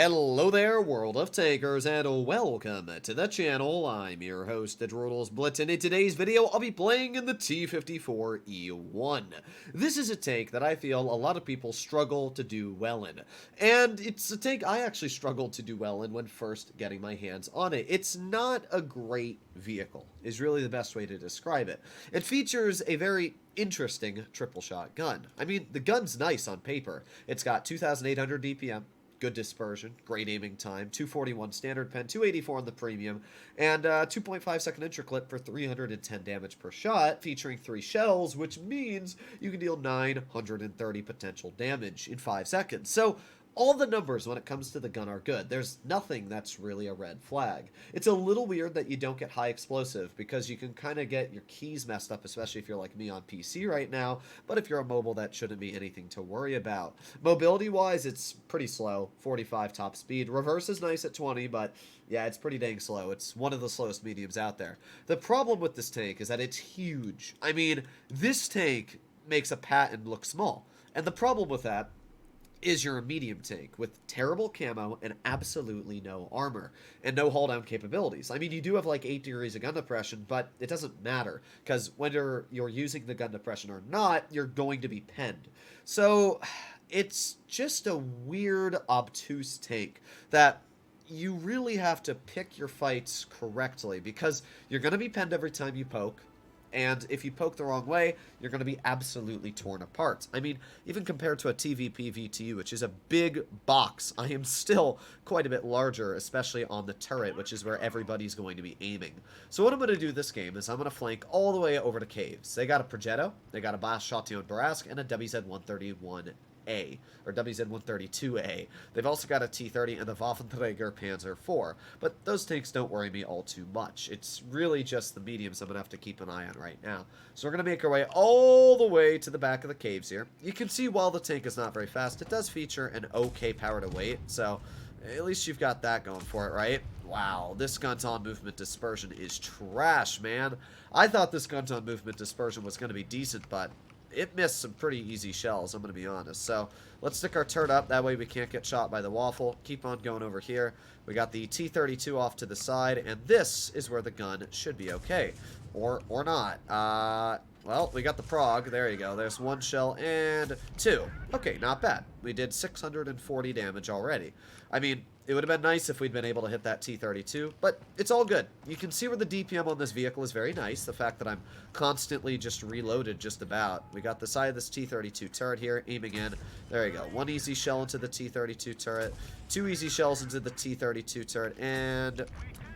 Hello there, World of Tankers, and welcome to the channel. I'm your host, the Droodles Blitz, and in today's video, I'll be playing in the T-54E1. This is a tank that I feel a lot of people struggle to do well in, and it's a tank I actually struggled to do well in when first getting my hands on it. It's not a great vehicle, is really the best way to describe it. It features a very interesting triple shot gun. I mean, the gun's nice on paper. It's got 2,800 DPM, good dispersion, great aiming time, 241 standard pen, 284 on the premium, and 2.5 second intraclip for 310 damage per shot, featuring 3 shells, which means you can deal 930 potential damage in 5 seconds. So all the numbers when it comes to the gun are good. There's nothing that's really a red flag. It's a little weird that you don't get high explosive because you can kind of get your keys messed up, especially if you're like me on PC right now. But if you're a mobile, that shouldn't be anything to worry about. Mobility-wise, it's pretty slow, 45 top speed. Reverse is nice at 20, but yeah, it's pretty dang slow. It's one of the slowest mediums out there. The problem with this tank is that it's huge. I mean, this tank makes a Patton look small. And the problem with that is you're a medium tank with terrible camo and absolutely no armor and no hull down capabilities. I mean, you do have like 8 degrees of gun depression, but it doesn't matter because whether you're using the gun depression or not, you're going to be penned. So it's just a weird, obtuse tank that you really have to pick your fights correctly because you're going to be penned every time you poke. And if you poke the wrong way, you're going to be absolutely torn apart. I mean, even compared to a TVP VTU, which is a big box, I am still quite a bit larger, especially on the turret, which is where everybody's going to be aiming. So what I'm going to do this game is I'm going to flank all the way over to caves. They got a Progetto, they got a Bass Shotgun Barask, and a WZ-131A, or WZ-132A. They've also got a T-30 and the Waffenträger Panzer IV, but those tanks don't worry me all too much. It's really just the mediums I'm going to have to keep an eye on right now. So we're going to make our way all the way to the back of the caves here. You can see while the tank is not very fast, it does feature an okay power to weight, so at least you've got that going for it, right? Wow, this gun's on movement dispersion is trash, man. I thought this gun's on movement dispersion was going to be decent, but it missed some pretty easy shells, I'm going to be honest. So let's stick our turret up. That way we can't get shot by the waffle. Keep on going over here. We got the T-32 off to the side, and this is where the gun should be okay. Or not. Well, we got the Prague. There you go. There's 1 shell and 2. Okay, not bad. We did 640 damage already. I mean, it would have been nice if we'd been able to hit that T-32, but it's all good. You can see where the DPM on this vehicle is very nice. The fact that I'm constantly just reloaded just about. We got the side of this T-32 turret here, aiming in. There you go. 1 easy shell into the T-32 turret, 2 easy shells into the T-32 turret, and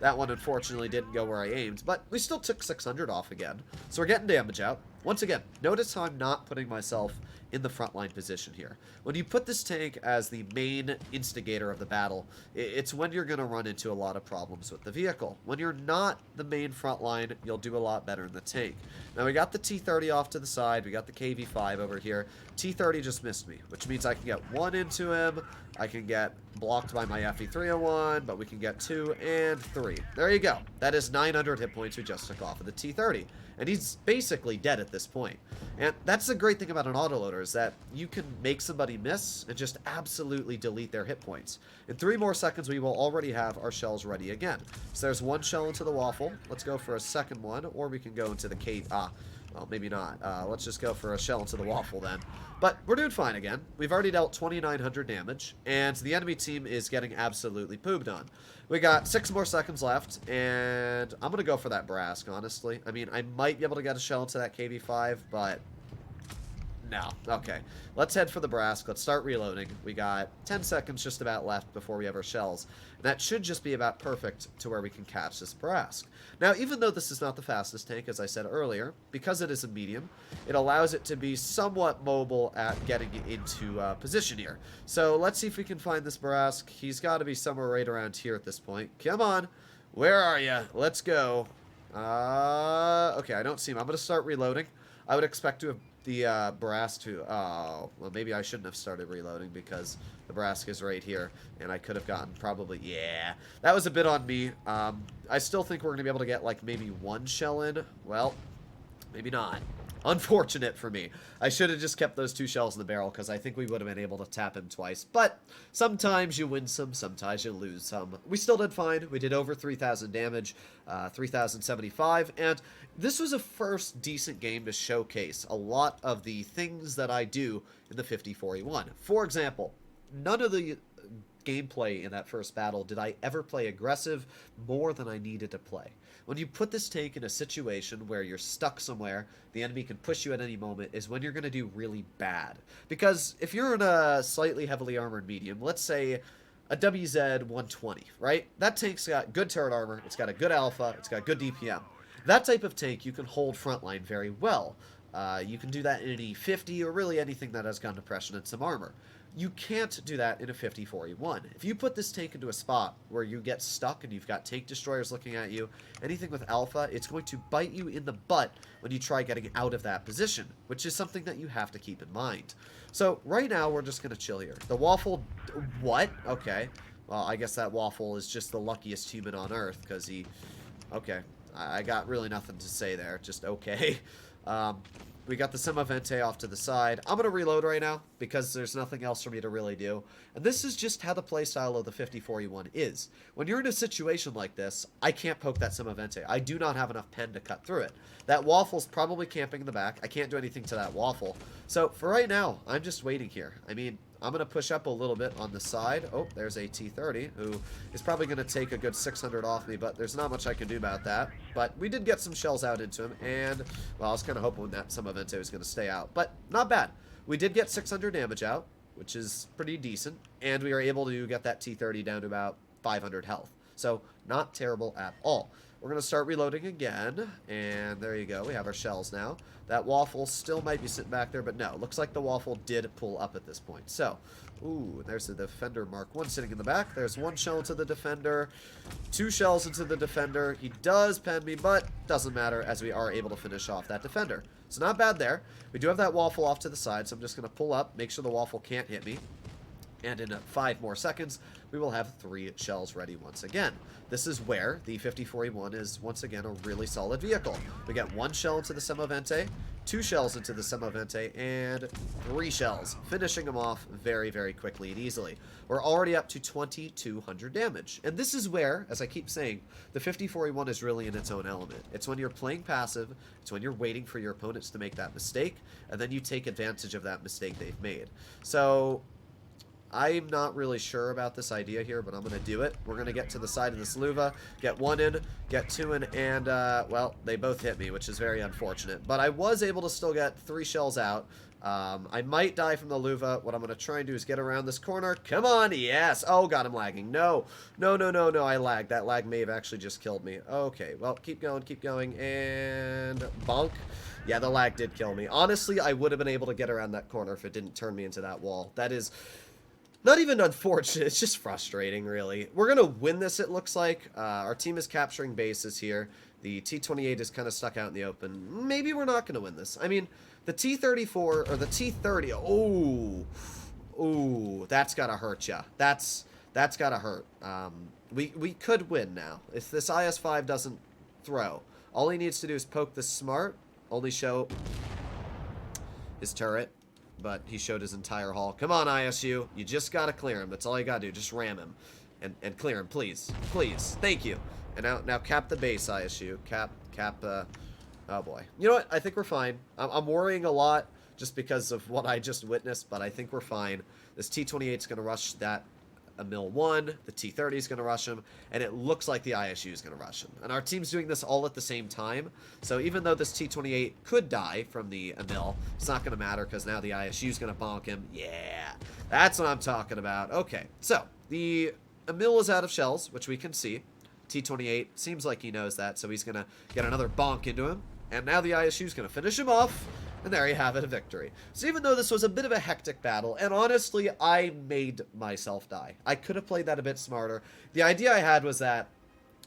that one unfortunately didn't go where I aimed, but we still took 600 off again. So we're getting damage out. Once again, notice how I'm not putting myself in the frontline position here. When you put this tank as the main instigator of the battle, it's when you're going to run into a lot of problems with the vehicle. When you're not the main frontline, you'll do a lot better in the tank. Now we got the T-30 off to the side, we got the KV-5 over here. T-30 just missed me, which means I can get 1 into him, I can get blocked by my FE-301, but we can get 2 and 3. There you go. That is 900 hit points we just took off of the T-30. And he's basically dead at this point. And that's the great thing about an autoloader is that you can make somebody miss and just absolutely delete their hit points. In 3 more seconds, we will already have our shells ready again. So there's 1 shell into the waffle. Let's go for a second one, or we can go into the cave. Well, maybe not. Let's just go for a shell into the waffle then. But we're doing fine again. We've already dealt 2,900 damage, and the enemy team is getting absolutely pooped on. We got 6 more seconds left, and I'm going to go for that Brask, honestly. I mean, I might be able to get a shell into that KV-5, but no. Okay. Let's head for the Brask. Let's start reloading. We got 10 seconds just about left before we have our shells. And that should just be about perfect to where we can catch this Brask. Now, even though this is not the fastest tank, as I said earlier, because it is a medium, it allows it to be somewhat mobile at getting into position here. So let's see if we can find this Brask. He's got to be somewhere right around here at this point. Come on. Where are you? Let's go. Okay, I don't see him. I'm going to start reloading. I would expect to have the Barask to... Oh, well, maybe I shouldn't have started reloading because the Barask is right here, and I could have gotten probably... Yeah, that was a bit on me. I still think we're going to be able to get, like, maybe 1 shell in. Well, maybe not. Unfortunate for me. I should have just kept those 2 shells in the barrel because I think we would have been able to tap him twice. But sometimes you win some, sometimes you lose some. We still did fine. We did over 3,000 damage, 3,075. And this was a first decent game to showcase a lot of the things that I do in the 50-41. For example, none of the gameplay in that first battle did I ever play aggressive more than I needed to play. When you put this tank in a situation where you're stuck somewhere, the enemy can push you at any moment, is when you're going to do really bad. Because if you're in a slightly heavily armored medium, let's say a WZ-120, right? That tank's got good turret armor, it's got a good alpha, it's got good DPM. That type of tank you can hold frontline very well. You can do that in an E50 or really anything that has gun depression and some armor. You can't do that in a 50-41. If you put this tank into a spot where you get stuck and you've got tank destroyers looking at you, anything with alpha, it's going to bite you in the butt when you try getting out of that position, which is something that you have to keep in mind. So right now, we're just going to chill here. The Waffle... What? Okay. Well, I guess that Waffle is just the luckiest human on Earth, because he... Okay. I got really nothing to say there. Just okay. We got the Semovente off to the side. I'm going to reload right now because there's nothing else for me to really do. And this is just how the playstyle of the 50-41 is. When you're in a situation like this, I can't poke that Semovente. I do not have enough pen to cut through it. That Waffle's probably camping in the back. I can't do anything to that Waffle. So for right now, I'm just waiting here. I mean, I'm going to push up a little bit on the side. Oh, there's a T-30, who is probably going to take a good 600 off me, but there's not much I can do about that. But we did get some shells out into him, and, well, I was kind of hoping that Semovente was going to stay out. But not bad. We did get 600 damage out, which is pretty decent, and we were able to get that T-30 down to about 500 health. So, not terrible at all. We're going to start reloading again, and there you go. We have our shells now. That Waffle still might be sitting back there, but no. Looks like the Waffle did pull up at this point. So, ooh, there's the Defender Mark 1 sitting in the back. There's 1 shell into the Defender, 2 shells into the Defender. He does pen me, but doesn't matter as we are able to finish off that Defender. So not bad there. We do have that Waffle off to the side, so I'm just going to pull up, make sure the Waffle can't hit me. And in 5 more seconds, we will have 3 shells ready once again. This is where the 50-41 is, once again, a really solid vehicle. We get 1 shell into the Semovente, 2 shells into the Semovente, and 3 shells, finishing them off very, very quickly and easily. We're already up to 2,200 damage. And this is where, as I keep saying, the 50-41 is really in its own element. It's when you're playing passive, it's when you're waiting for your opponents to make that mistake, and then you take advantage of that mistake they've made. So I'm not really sure about this idea here, but I'm going to do it. We're going to get to the side of this Luva, get 1 in, get 2 in, and, well, they both hit me, which is very unfortunate. But I was able to still get 3 shells out. I might die from the Luva. What I'm going to try and do is get around this corner. Come on, yes! Oh, God, I'm lagging. No, no, no, no, no, I lagged. That lag may have actually just killed me. Okay, well, keep going, and bonk. Yeah, the lag did kill me. Honestly, I would have been able to get around that corner if it didn't turn me into that wall. That is... not even unfortunate, it's just frustrating, really. We're going to win this, it looks like. Our team is capturing bases here. The T-28 is kind of stuck out in the open. Maybe we're not going to win this. I mean, the T-34, or the T-30, oh, that's got to hurt ya. That's got to hurt. We could win now. If this IS-5 doesn't throw, all he needs to do is poke the smart, only show his turret. But he showed his entire haul. Come on, ISU. You just got to clear him. That's all you got to do. Just ram him. And clear him, please. Please. Thank you. And now cap the base, ISU. Oh, boy. You know what? I think we're fine. I'm worrying a lot just because of what I just witnessed, but I think we're fine. This T-28 is going to rush that Emil 1, the T-30 is going to rush him, and it looks like the ISU is going to rush him. And our team's doing this all at the same time, so even though this T-28 could die from the Emil, it's not going to matter because now the ISU is going to bonk him. Yeah, that's what I'm talking about. Okay, so the Emil is out of shells, which we can see. T-28 seems like he knows that, so he's going to get another bonk into him, and now the ISU is going to finish him off. And there you have it, a victory. So even though this was a bit of a hectic battle, and honestly, I made myself die. I could have played that a bit smarter. The idea I had was that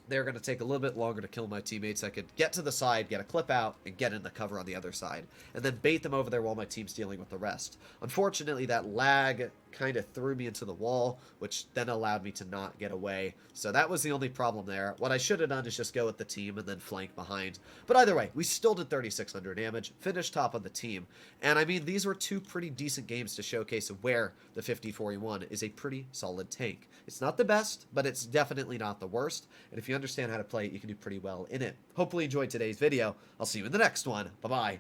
they're going to take a little bit longer to kill my teammates. I could get to the side, get a clip out, and get in the cover on the other side. And then bait them over there while my team's dealing with the rest. Unfortunately, that lag kind of threw me into the wall, which then allowed me to not get away. So that was the only problem there. What I should have done is just go with the team and then flank behind. But either way, we still did 3,600 damage, finished top on the team. And I mean, these were two pretty decent games to showcase where the 5041 is a pretty solid tank. It's not the best, but it's definitely not the worst. And if you understand how to play it, you can do pretty well in it. Hopefully you enjoyed today's video. I'll see you in the next one. Bye-bye.